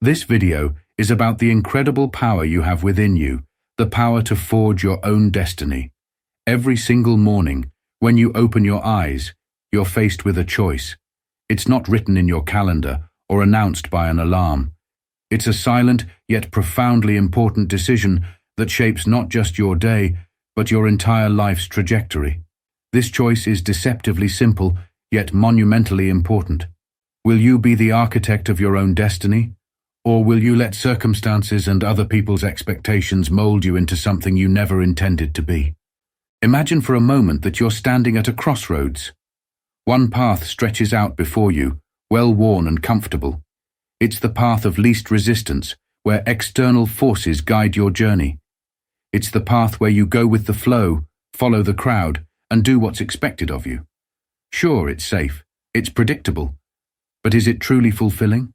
This video is about the incredible power you have within you, the power to forge your own destiny. Every single morning, when you open your eyes, you're faced with a choice. It's not written in your calendar or announced by an alarm. It's a silent yet profoundly important decision that shapes not just your day, but your entire life's trajectory. This choice is deceptively simple, yet monumentally important. Will you be the architect of your own destiny? Or will you let circumstances and other people's expectations mold you into something you never intended to be? Imagine for a moment that you're standing at a crossroads. One path stretches out before you, well-worn and comfortable. It's the path of least resistance, where external forces guide your journey. It's the path where you go with the flow, follow the crowd, and do what's expected of you. Sure, it's safe, it's predictable, but is it truly fulfilling?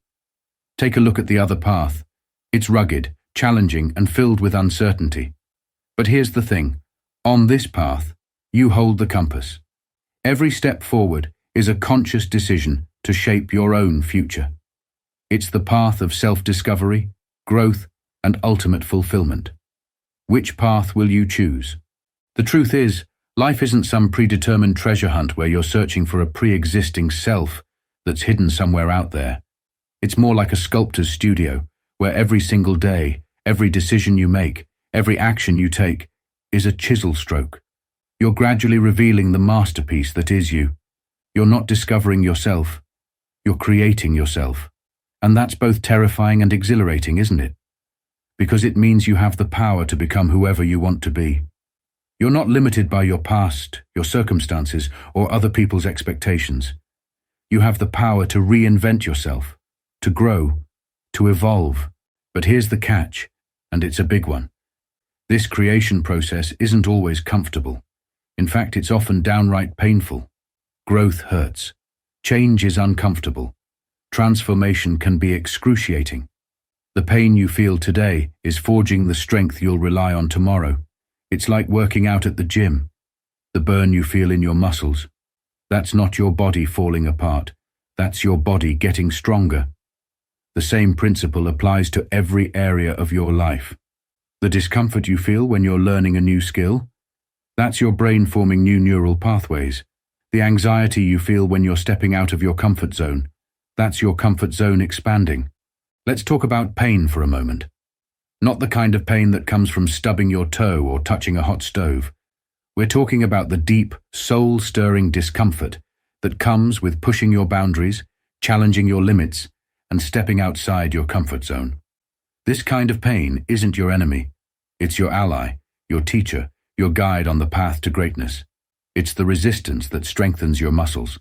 Take a look at the other path. It's rugged, challenging, and filled with uncertainty. But here's the thing. On this path, you hold the compass. Every step forward is a conscious decision to shape your own future. It's the path of self-discovery, growth, and ultimate fulfillment. Which path will you choose? The truth is, life isn't some predetermined treasure hunt where you're searching for a pre-existing self that's hidden somewhere out there. It's more like a sculptor's studio, where every single day, every decision you make, every action you take, is a chisel stroke. You're gradually revealing the masterpiece that is you. You're not discovering yourself. You're creating yourself. And that's both terrifying and exhilarating, isn't it? Because it means you have the power to become whoever you want to be. You're not limited by your past, your circumstances, or other people's expectations. You have the power to reinvent yourself, to grow, to evolve. But here's the catch, and it's a big one. This creation process isn't always comfortable. In fact, it's often downright painful. Growth hurts. Change is uncomfortable. Transformation can be excruciating. The pain you feel today is forging the strength you'll rely on tomorrow. It's like working out at the gym. The burn you feel in your muscles. That's not your body falling apart. That's your body getting stronger. The same principle applies to every area of your life. The discomfort you feel when you're learning a new skill, that's your brain forming new neural pathways. The anxiety you feel when you're stepping out of your comfort zone, that's your comfort zone expanding. Let's talk about pain for a moment. Not the kind of pain that comes from stubbing your toe or touching a hot stove. We're talking about the deep, soul-stirring discomfort that comes with pushing your boundaries, challenging your limits, and stepping outside your comfort zone. This kind of pain isn't your enemy. It's your ally, your teacher, your guide on the path to greatness. It's the resistance that strengthens your muscles,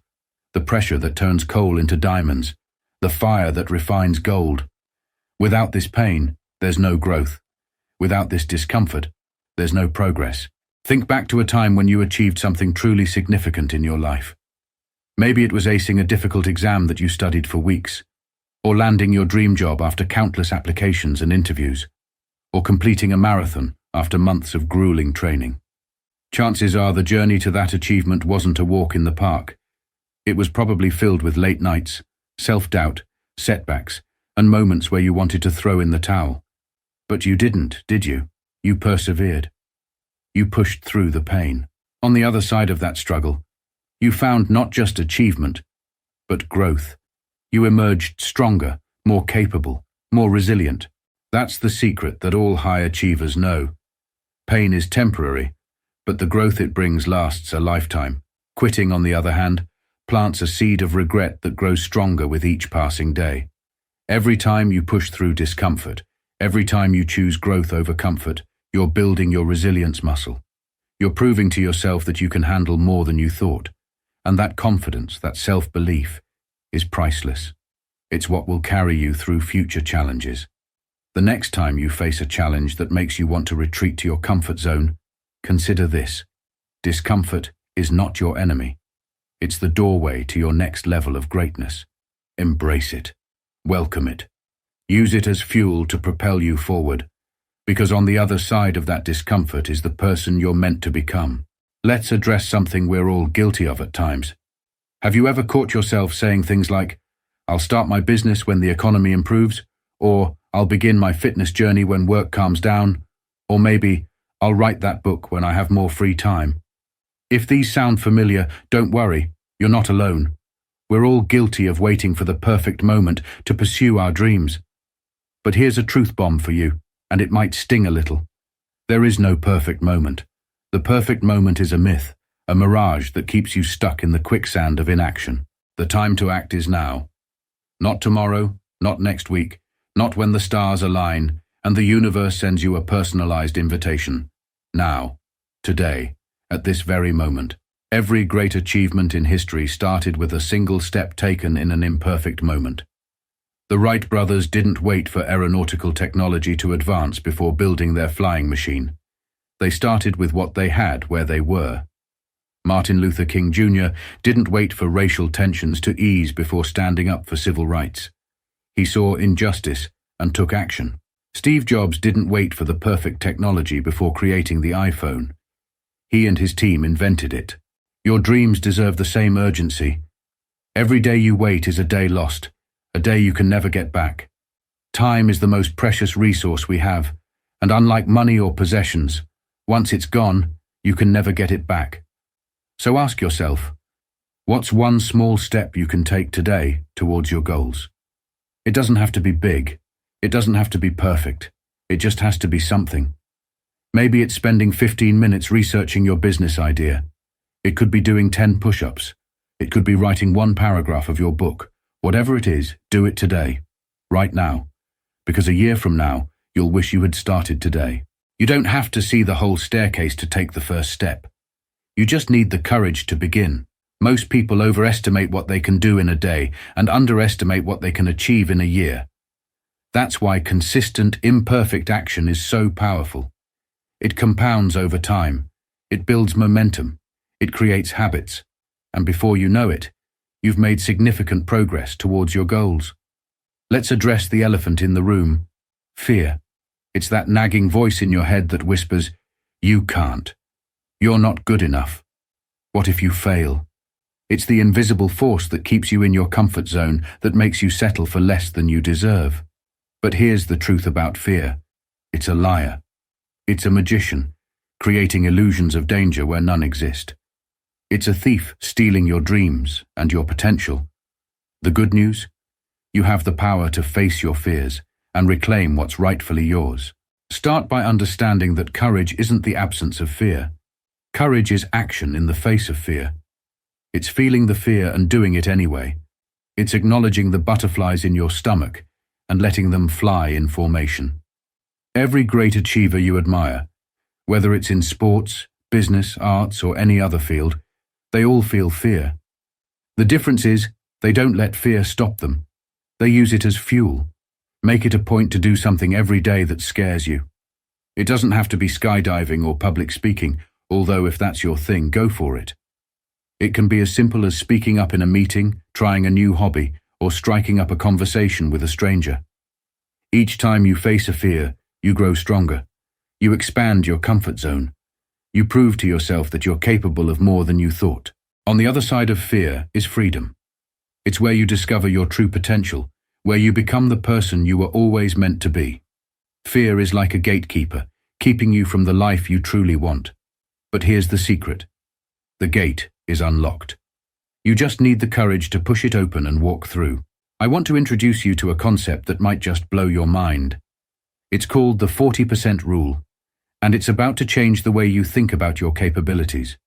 the pressure that turns coal into diamonds, the fire that refines gold. Without this pain, there's no growth. Without this discomfort, there's no progress. Think back to a time when you achieved something truly significant in your life. Maybe it was acing a difficult exam that you studied for weeks, or landing your dream job after countless applications and interviews, or completing a marathon after months of grueling training. Chances are the journey to that achievement wasn't a walk in the park. It was probably filled with late nights, self-doubt, setbacks, and moments where you wanted to throw in the towel. But you didn't, did you? You persevered. You pushed through the pain. On the other side of that struggle, you found not just achievement, but growth. You emerged stronger, more capable, more resilient. That's the secret that all high achievers know. Pain is temporary, but the growth it brings lasts a lifetime. Quitting, on the other hand, plants a seed of regret that grows stronger with each passing day. Every time you push through discomfort, every time you choose growth over comfort, you're building your resilience muscle. You're proving to yourself that you can handle more than you thought. And that confidence, that self-belief, is priceless. It's what will carry you through future challenges. The next time you face a challenge that makes you want to retreat to your comfort zone, consider this. Discomfort is not your enemy. It's the doorway to your next level of greatness. Embrace it. Welcome it. Use it as fuel to propel you forward, because on the other side of that discomfort is the person you're meant to become. Let's address something we're all guilty of at times. Have you ever caught yourself saying things like, "I'll start my business when the economy improves," Or I'll begin my fitness journey when work calms down. Or maybe I'll write that book when I have more free time. If these sound familiar, don't worry, you're not alone. We're all guilty of waiting for the perfect moment to pursue our dreams. But here's a truth bomb for you, and it might sting a little. There is no perfect moment. The perfect moment is a myth, a mirage that keeps you stuck in the quicksand of inaction. The time to act is now. Not tomorrow, not next week, not when the stars align and the universe sends you a personalized invitation. Now, today, at this very moment. Every great achievement in history started with a single step taken in an imperfect moment. The Wright brothers didn't wait for aeronautical technology to advance before building their flying machine. They started with what they had where they were. Martin Luther King Jr. didn't wait for racial tensions to ease before standing up for civil rights. He saw injustice and took action. Steve Jobs didn't wait for the perfect technology before creating the iPhone. He and his team invented it. Your dreams deserve the same urgency. Every day you wait is a day lost, a day you can never get back. Time is the most precious resource we have, and unlike money or possessions, once it's gone, you can never get it back. So ask yourself, what's one small step you can take today towards your goals? It doesn't have to be big. It doesn't have to be perfect. It just has to be something. Maybe it's spending 15 minutes researching your business idea. It could be doing 10 push-ups. It could be writing one paragraph of your book. Whatever it is, do it today, right now. Because a year from now, you'll wish you had started today. You don't have to see the whole staircase to take the first step. You just need the courage to begin. Most people overestimate what they can do in a day and underestimate what they can achieve in a year. That's why consistent, imperfect action is so powerful. It compounds over time. It builds momentum. It creates habits, and before you know it, you've made significant progress towards your goals. Let's address the elephant in the room, fear. It's that nagging voice in your head that whispers, "You can't. You're not good enough. What if you fail?" It's the invisible force that keeps you in your comfort zone, that makes you settle for less than you deserve. But here's the truth about fear. It's a liar. It's a magician, creating illusions of danger where none exist. It's a thief stealing your dreams and your potential. The good news? You have the power to face your fears and reclaim what's rightfully yours. Start by understanding that courage isn't the absence of fear. Courage is action in the face of fear. It's feeling the fear and doing it anyway. It's acknowledging the butterflies in your stomach and letting them fly in formation. Every great achiever you admire, whether it's in sports, business, arts, or any other field, they all feel fear. The difference is, they don't let fear stop them. They use it as fuel. Make it a point to do something every day that scares you. It doesn't have to be skydiving or public speaking, although if that's your thing, go for it. It can be as simple as speaking up in a meeting, trying a new hobby, or striking up a conversation with a stranger. Each time you face a fear, you grow stronger. You expand your comfort zone. You prove to yourself that you're capable of more than you thought. On the other side of fear is freedom. It's where you discover your true potential, where you become the person you were always meant to be. Fear is like a gatekeeper, keeping you from the life you truly want. But here's the secret. The gate is unlocked. You just need the courage to push it open and walk through. I want to introduce you to a concept that might just blow your mind. It's called the 40% rule, and it's about to change the way you think about your capabilities.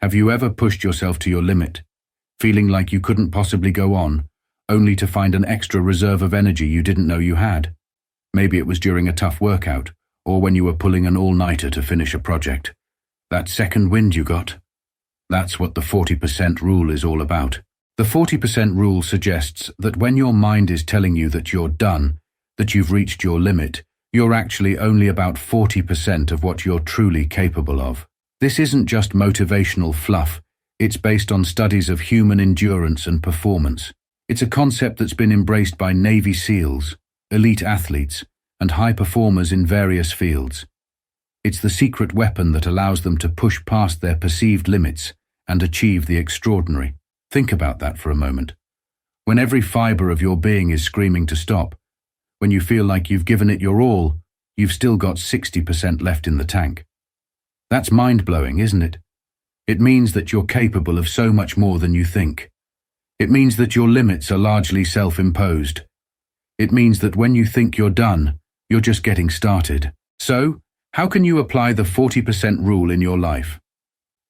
Have you ever pushed yourself to your limit, feeling like you couldn't possibly go on, only to find an extra reserve of energy you didn't know you had? Maybe it was during a tough workout, or when you were pulling an all-nighter to finish a project. That second wind you got? That's what the 40% rule is all about. The 40% rule suggests that when your mind is telling you that you're done, that you've reached your limit, you're actually only about 40% of what you're truly capable of. This isn't just motivational fluff. It's based on studies of human endurance and performance. It's a concept that's been embraced by Navy SEALs, elite athletes, and high performers in various fields. It's the secret weapon that allows them to push past their perceived limits and achieve the extraordinary. Think about that for a moment. When every fiber of your being is screaming to stop, when you feel like you've given it your all, you've still got 60% left in the tank. That's mind-blowing, isn't it? It means that you're capable of so much more than you think. It means that your limits are largely self-imposed. It means that when you think you're done, you're just getting started. So, how can you apply the 40% rule in your life?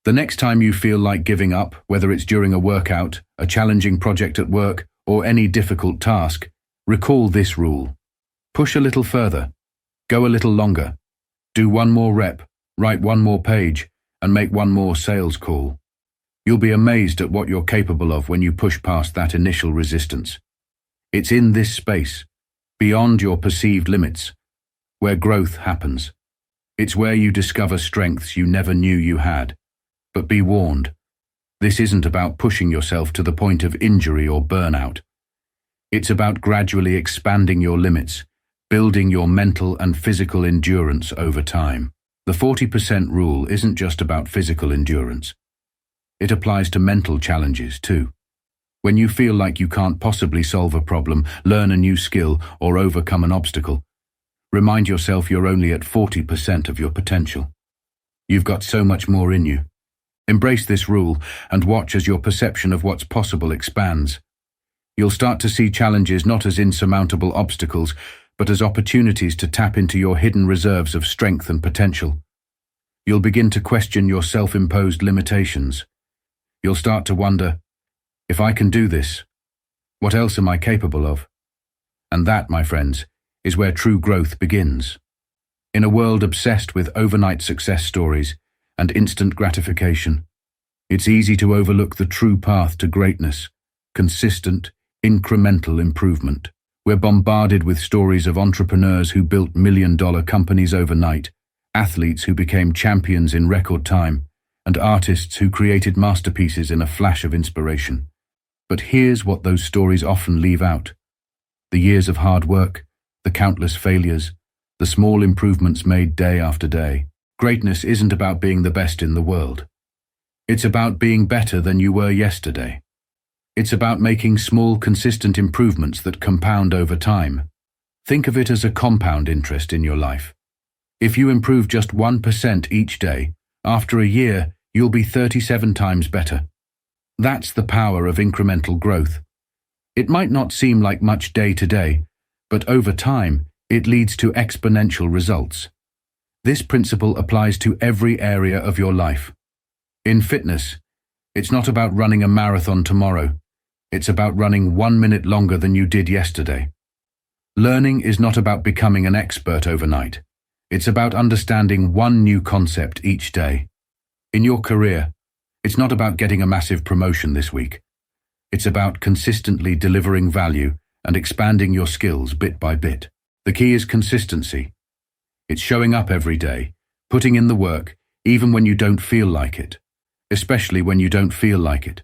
The next time you feel like giving up, whether it's during a workout, a challenging project at work, or any difficult task, recall this rule. Push a little further. Go a little longer. Do one more rep, write one more page, and make one more sales call. You'll be amazed at what you're capable of when you push past that initial resistance. It's in this space, beyond your perceived limits, where growth happens. It's where you discover strengths you never knew you had. But be warned, this isn't about pushing yourself to the point of injury or burnout. It's about gradually expanding your limits, building your mental and physical endurance over time. The 40% rule isn't just about physical endurance. It applies to mental challenges too. When you feel like you can't possibly solve a problem, learn a new skill, or overcome an obstacle, remind yourself you're only at 40% of your potential. You've got so much more in you. Embrace this rule and watch as your perception of what's possible expands. You'll start to see challenges not as insurmountable obstacles, but as opportunities to tap into your hidden reserves of strength and potential. You'll begin to question your self-imposed limitations. You'll start to wonder, if I can do this, what else am I capable of? And that, my friends, is where true growth begins. In a world obsessed with overnight success stories and instant gratification, it's easy to overlook the true path to greatness, consistent, incremental improvement. We're bombarded with stories of entrepreneurs who built million-dollar companies overnight, athletes who became champions in record time, and artists who created masterpieces in a flash of inspiration. But here's what those stories often leave out: the years of hard work, the countless failures, the small improvements made day after day. Greatness isn't about being the best in the world. It's about being better than you were yesterday. It's about making small, consistent improvements that compound over time. Think of it as a compound interest in your life. If you improve just 1% each day, after a year, you'll be 37 times better. That's the power of incremental growth. It might not seem like much day to day, but over time, it leads to exponential results. This principle applies to every area of your life. In fitness, it's not about running a marathon tomorrow. It's about running 1 minute longer than you did yesterday. Learning is not about becoming an expert overnight. It's about understanding one new concept each day. In your career, it's not about getting a massive promotion this week. It's about consistently delivering value and expanding your skills bit by bit. The key is consistency. It's showing up every day, putting in the work, even when you don't feel like it, especially when you don't feel like it.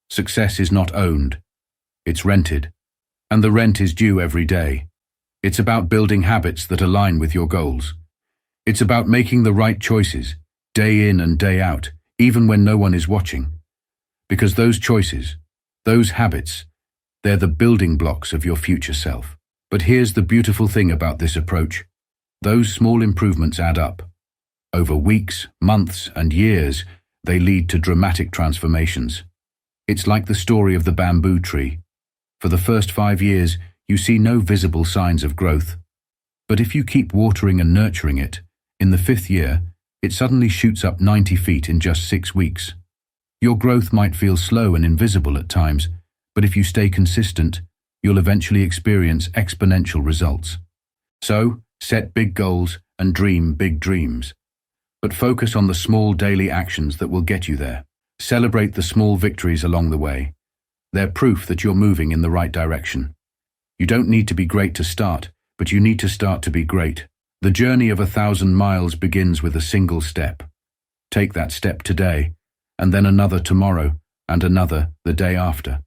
Success is not owned. It's rented. And the rent is due every day. It's about building habits that align with your goals. It's about making the right choices, day in and day out, even when no one is watching. Because those choices, those habits, they're the building blocks of your future self. But here's the beautiful thing about this approach. Those small improvements add up. Over weeks, months, and years, they lead to dramatic transformations. It's like the story of the bamboo tree. For the first 5 years, you see no visible signs of growth. But if you keep watering and nurturing it, in the 5th year, it suddenly shoots up 90 feet in just 6 weeks. Your growth might feel slow and invisible at times, but if you stay consistent, you'll eventually experience exponential results. So, set big goals and dream big dreams. But focus on the small daily actions that will get you there. Celebrate the small victories along the way. They're proof that you're moving in the right direction. You don't need to be great to start, but you need to start to be great. The journey of 1,000 miles begins with a single step. Take that step today, and then another tomorrow, and another the day after.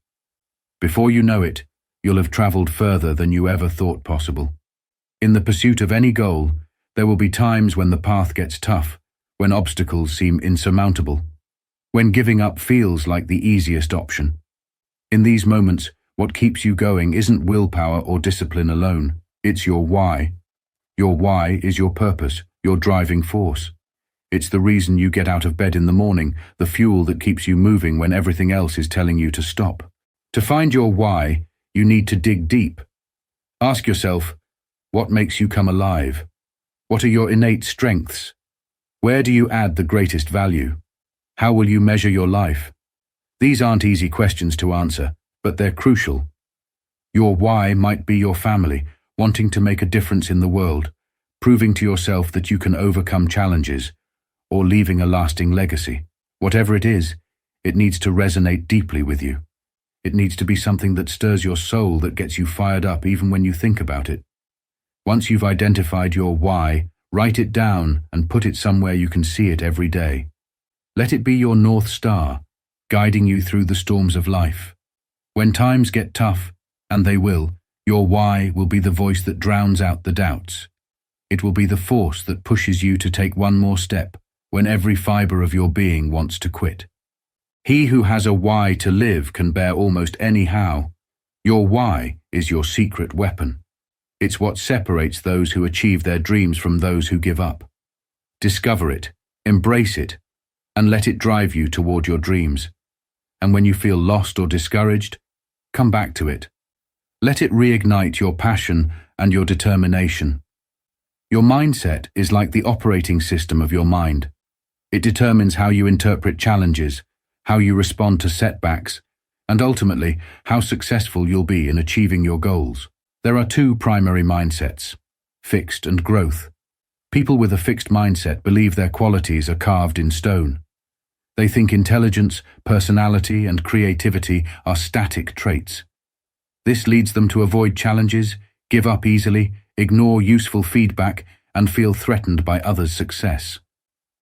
Before you know it, you'll have traveled further than you ever thought possible. In the pursuit of any goal, there will be times when the path gets tough, when obstacles seem insurmountable, when giving up feels like the easiest option. In these moments, what keeps you going isn't willpower or discipline alone. It's your why. Your why is your purpose, your driving force. It's the reason you get out of bed in the morning, the fuel that keeps you moving when everything else is telling you to stop. To find your why, you need to dig deep. Ask yourself, what makes you come alive? What are your innate strengths? Where do you add the greatest value? How will you measure your life? These aren't easy questions to answer, but they're crucial. Your why might be your family, wanting to make a difference in the world, proving to yourself that you can overcome challenges, or leaving a lasting legacy. Whatever it is, it needs to resonate deeply with you. It needs to be something that stirs your soul, that gets you fired up even when you think about it. Once you've identified your why, write it down and put it somewhere you can see it every day. Let it be your North Star, guiding you through the storms of life. When times get tough, and they will, your why will be the voice that drowns out the doubts. It will be the force that pushes you to take one more step when every fiber of your being wants to quit. He who has a why to live can bear almost any how. Your why is your secret weapon. It's what separates those who achieve their dreams from those who give up. Discover it, embrace it, and let it drive you toward your dreams. And when you feel lost or discouraged, come back to it. Let it reignite your passion and your determination. Your mindset is like the operating system of your mind. It determines how you interpret challenges, how you respond to setbacks, and ultimately, how successful you'll be in achieving your goals. There are two primary mindsets: fixed and growth. People with a fixed mindset believe their qualities are carved in stone. They think intelligence, personality, and creativity are static traits. This leads them to avoid challenges, give up easily, ignore useful feedback, and feel threatened by others' success.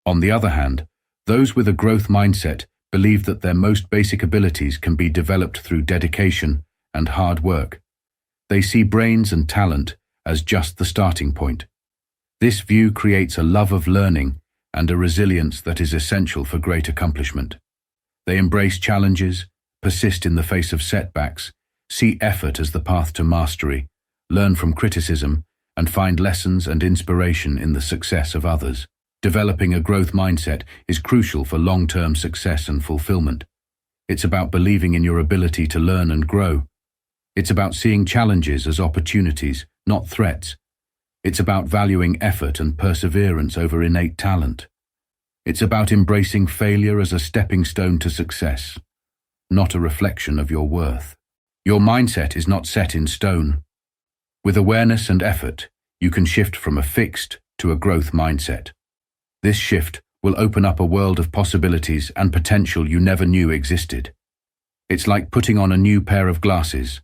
On the other hand, those with a growth mindset believe that their most basic abilities can be developed through dedication and hard work. They see brains and talent as just the starting point. This view creates a love of learning and a resilience that is essential for great accomplishment. They embrace challenges, persist in the face of setbacks, see effort as the path to mastery, learn from criticism, and find lessons and inspiration in the success of others. Developing a growth mindset is crucial for long-term success and fulfillment. It's about believing in your ability to learn and grow. It's about seeing challenges as opportunities, not threats. It's about valuing effort and perseverance over innate talent. It's about embracing failure as a stepping stone to success, not a reflection of your worth. Your mindset is not set in stone. With awareness and effort, you can shift from a fixed to a growth mindset. This shift will open up a world of possibilities and potential you never knew existed. It's like putting on a new pair of glasses.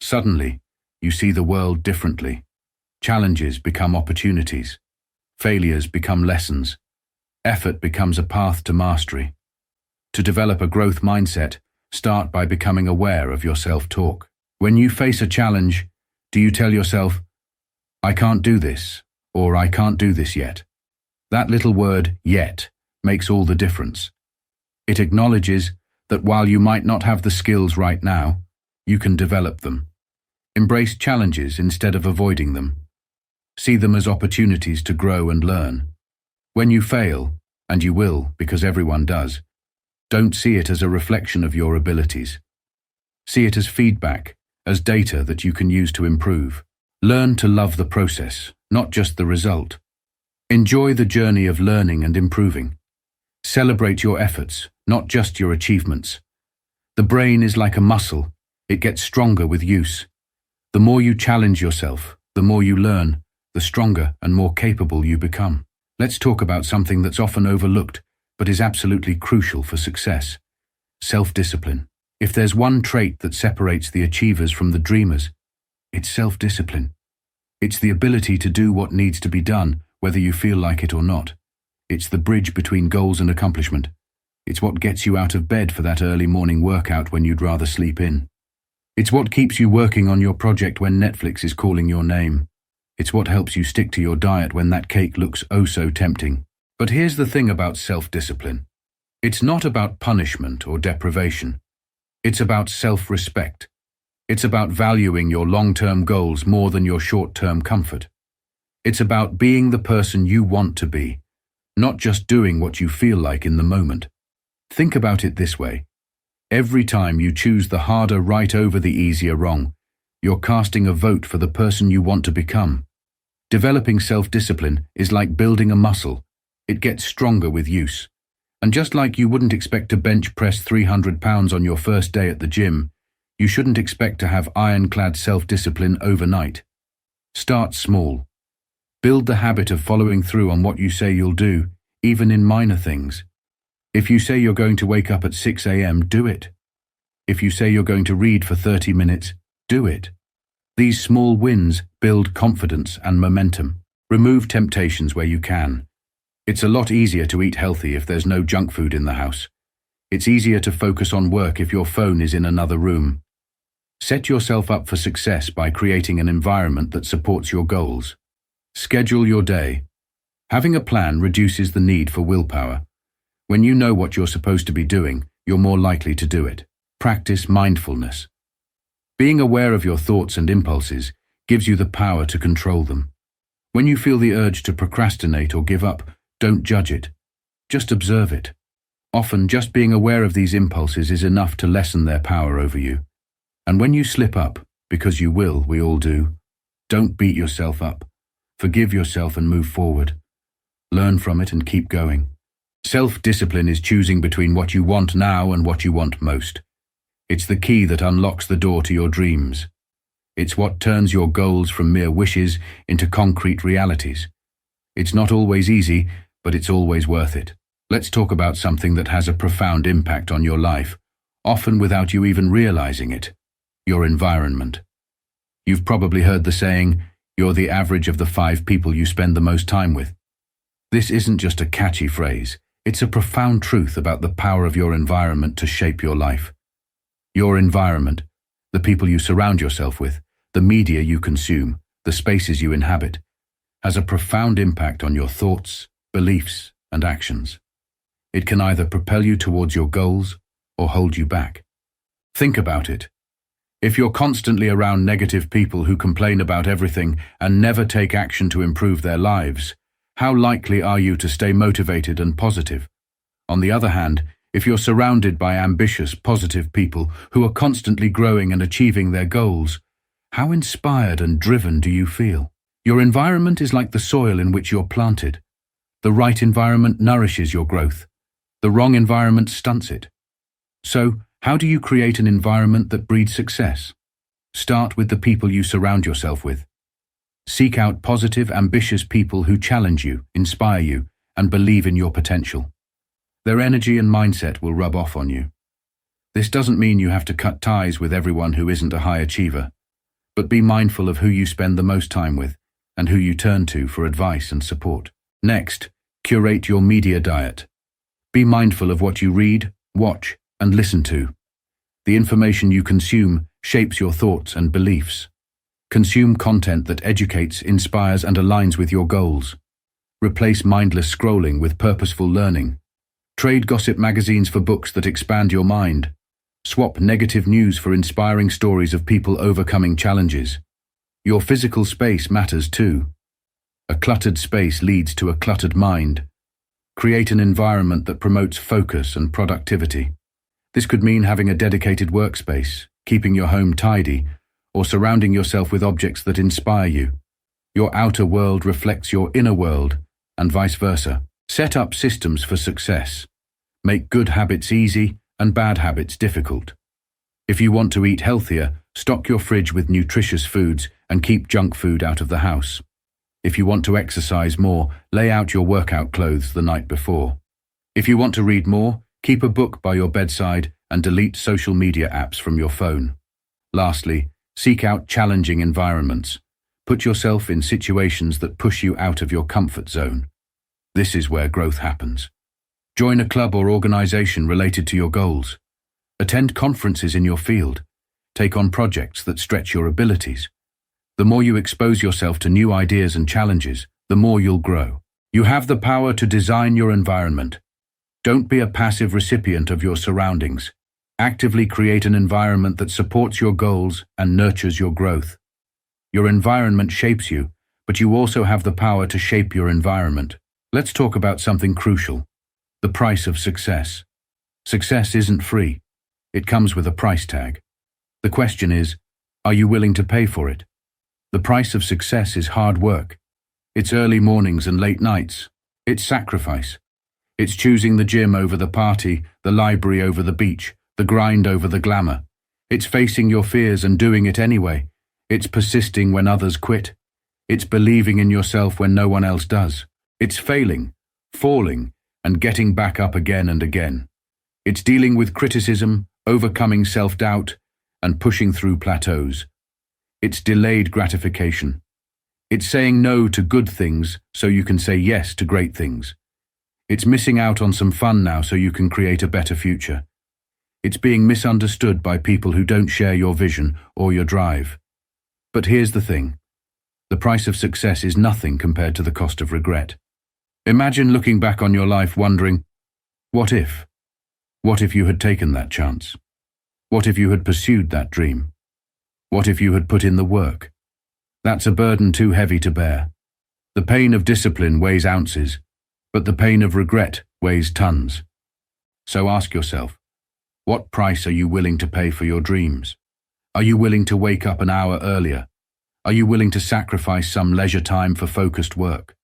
Suddenly, you see the world differently. Challenges become opportunities. Failures become lessons. Effort becomes a path to mastery. To develop a growth mindset, start by becoming aware of your self-talk. When you face a challenge, do you tell yourself, "I can't do this," or "I can't do this yet"? That little word, "yet," makes all the difference. It acknowledges that while you might not have the skills right now, you can develop them. Embrace challenges instead of avoiding them. See them as opportunities to grow and learn. When you fail, and you will because everyone does, don't see it as a reflection of your abilities. See it as feedback, as data that you can use to improve. Learn to love the process, not just the result. Enjoy the journey of learning and improving. Celebrate your efforts, not just your achievements. The brain is like a muscle. It gets stronger with use. The more you challenge yourself, the more you learn, the stronger and more capable you become. Let's talk about something that's often overlooked, but is absolutely crucial for success: self-discipline. If there's one trait that separates the achievers from the dreamers, it's self-discipline. It's the ability to do what needs to be done, whether you feel like it or not. It's the bridge between goals and accomplishment. It's what gets you out of bed for that early morning workout when you'd rather sleep in. It's what keeps you working on your project when Netflix is calling your name. It's what helps you stick to your diet when that cake looks oh so tempting. But here's the thing about self-discipline. It's not about punishment or deprivation. It's about self-respect. It's about valuing your long-term goals more than your short-term comfort. It's about being the person you want to be, not just doing what you feel like in the moment. Think about it this way. Every time you choose the harder right over the easier wrong, you're casting a vote for the person you want to become. Developing self-discipline is like building a muscle. It gets stronger with use. And just like you wouldn't expect to bench press 300 pounds on your first day at the gym, you shouldn't expect to have ironclad self-discipline overnight. Start small. Build the habit of following through on what you say you'll do, even in minor things. If you say you're going to wake up at 6 a.m., do it. If you say you're going to read for 30 minutes, do it. These small wins build confidence and momentum. Remove temptations where you can. It's a lot easier to eat healthy if there's no junk food in the house. It's easier to focus on work if your phone is in another room. Set yourself up for success by creating an environment that supports your goals. Schedule your day. Having a plan reduces the need for willpower. When you know what you're supposed to be doing, you're more likely to do it. Practice mindfulness. Being aware of your thoughts and impulses gives you the power to control them. When you feel the urge to procrastinate or give up, don't judge it. Just observe it. Often, just being aware of these impulses is enough to lessen their power over you. And when you slip up, because you will, we all do, don't beat yourself up. Forgive yourself and move forward. Learn from it and keep going. Self-discipline is choosing between what you want now and what you want most. It's the key that unlocks the door to your dreams. It's what turns your goals from mere wishes into concrete realities. It's not always easy, but it's always worth it. Let's talk about something that has a profound impact on your life, often without you even realizing it. Your environment. You've probably heard the saying, you're the average of the 5 people you spend the most time with. This isn't just a catchy phrase, it's a profound truth about the power of your environment to shape your life. Your environment, the people you surround yourself with, the media you consume, the spaces you inhabit, has a profound impact on your thoughts, beliefs, and actions. It can either propel you towards your goals or hold you back. Think about it. If you're constantly around negative people who complain about everything and never take action to improve their lives, how likely are you to stay motivated and positive? On the other hand, if you're surrounded by ambitious, positive people who are constantly growing and achieving their goals, how inspired and driven do you feel? Your environment is like the soil in which you're planted. The right environment nourishes your growth. The wrong environment stunts it. So, how do you create an environment that breeds success? Start with the people you surround yourself with. Seek out positive, ambitious people who challenge you, inspire you, and believe in your potential. Their energy and mindset will rub off on you. This doesn't mean you have to cut ties with everyone who isn't a high achiever, but be mindful of who you spend the most time with and who you turn to for advice and support. Next, curate your media diet. Be mindful of what you read, watch, and listen to. The information you consume shapes your thoughts and beliefs. Consume content that educates, inspires, and aligns with your goals. Replace mindless scrolling with purposeful learning. Trade gossip magazines for books that expand your mind. Swap negative news for inspiring stories of people overcoming challenges. Your physical space matters too. A cluttered space leads to a cluttered mind. Create an environment that promotes focus and productivity. This could mean having a dedicated workspace, keeping your home tidy, or surrounding yourself with objects that inspire you. Your outer world reflects your inner world, and vice versa. Set up systems for success. Make good habits easy and bad habits difficult. If you want to eat healthier, stock your fridge with nutritious foods and keep junk food out of the house. If you want to exercise more, lay out your workout clothes the night before. If you want to read more, keep a book by your bedside and delete social media apps from your phone. Lastly, seek out challenging environments. Put yourself in situations that push you out of your comfort zone. This is where growth happens. Join a club or organization related to your goals. Attend conferences in your field. Take on projects that stretch your abilities. The more you expose yourself to new ideas and challenges, the more you'll grow. You have the power to design your environment. Don't be a passive recipient of your surroundings. Actively create an environment that supports your goals and nurtures your growth. Your environment shapes you, but you also have the power to shape your environment. Let's talk about something crucial: the price of success. Success isn't free. It comes with a price tag. The question is, are you willing to pay for it? The price of success is hard work. It's early mornings and late nights. It's sacrifice. It's choosing the gym over the party, the library over the beach, the grind over the glamour. It's facing your fears and doing it anyway. It's persisting when others quit. It's believing in yourself when no one else does. It's failing, falling, and getting back up again and again. It's dealing with criticism, overcoming self-doubt, and pushing through plateaus. It's delayed gratification. It's saying no to good things so you can say yes to great things. It's missing out on some fun now so you can create a better future. It's being misunderstood by people who don't share your vision or your drive. But here's the thing. The price of success is nothing compared to the cost of regret. Imagine looking back on your life wondering, what if? What if you had taken that chance? What if you had pursued that dream? What if you had put in the work? That's a burden too heavy to bear. The pain of discipline weighs ounces, but the pain of regret weighs tons. So ask yourself, what price are you willing to pay for your dreams? Are you willing to wake up an hour earlier? Are you willing to sacrifice some leisure time for focused work?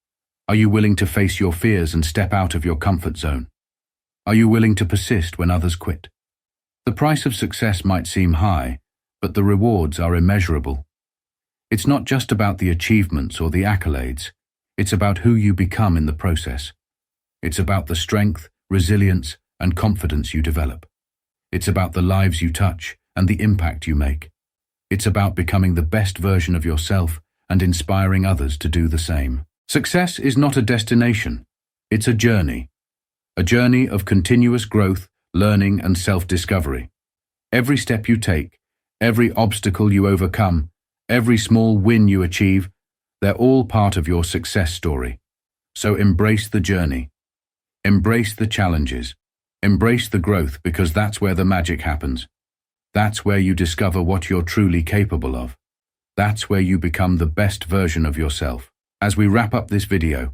Are you willing to face your fears and step out of your comfort zone? Are you willing to persist when others quit? The price of success might seem high, but the rewards are immeasurable. It's not just about the achievements or the accolades. It's about who you become in the process. It's about the strength, resilience, and confidence you develop. It's about the lives you touch and the impact you make. It's about becoming the best version of yourself and inspiring others to do the same. Success is not a destination. It's a journey of continuous growth, learning, and self-discovery. Every step you take, every obstacle you overcome, every small win you achieve, they're all part of your success story. So embrace the journey. Embrace the challenges. Embrace the growth, because that's where the magic happens. That's where you discover what you're truly capable of. That's where you become the best version of yourself. As we wrap up this video,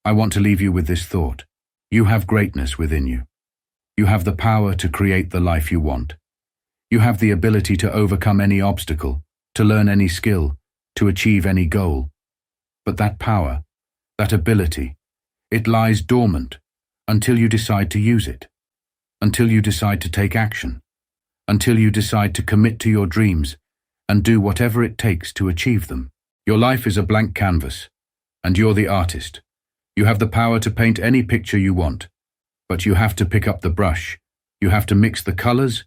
I want to leave you with this thought. You have greatness within you. You have the power to create the life you want. You have the ability to overcome any obstacle, to learn any skill, to achieve any goal. But that power, that ability, it lies dormant until you decide to use it, until you decide to take action, until you decide to commit to your dreams and do whatever it takes to achieve them. Your life is a blank canvas, and you're the artist. You have the power to paint any picture you want, but you have to pick up the brush, you have to mix the colors,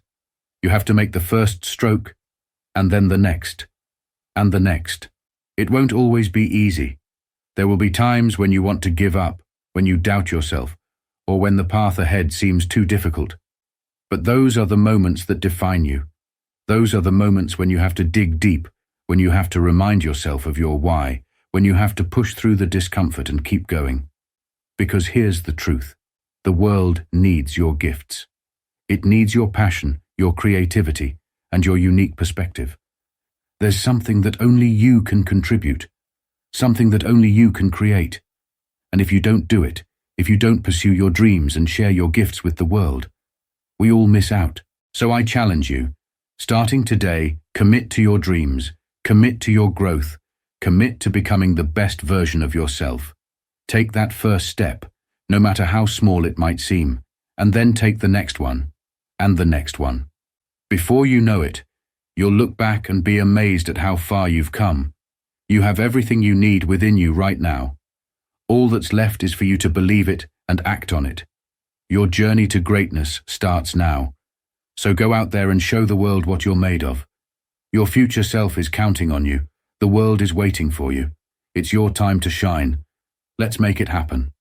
you have to make the first stroke, and then the next, and the next. It won't always be easy. There will be times when you want to give up, when you doubt yourself, or when the path ahead seems too difficult. But those are the moments that define you. Those are the moments when you have to dig deep, when you have to remind yourself of your why, when you have to push through the discomfort and keep going. Because here's the truth. The world needs your gifts. It needs your passion, your creativity, and your unique perspective. There's something that only you can contribute, something that only you can create. And if you don't do it, if you don't pursue your dreams and share your gifts with the world, we all miss out. So I challenge you, starting today, commit to your dreams, commit to your growth, commit to becoming the best version of yourself. Take that first step, no matter how small it might seem, and then take the next one, and the next one. Before you know it, you'll look back and be amazed at how far you've come. You have everything you need within you right now. All that's left is for you to believe it and act on it. Your journey to greatness starts now. So go out there and show the world what you're made of. Your future self is counting on you. The world is waiting for you. It's your time to shine. Let's make it happen.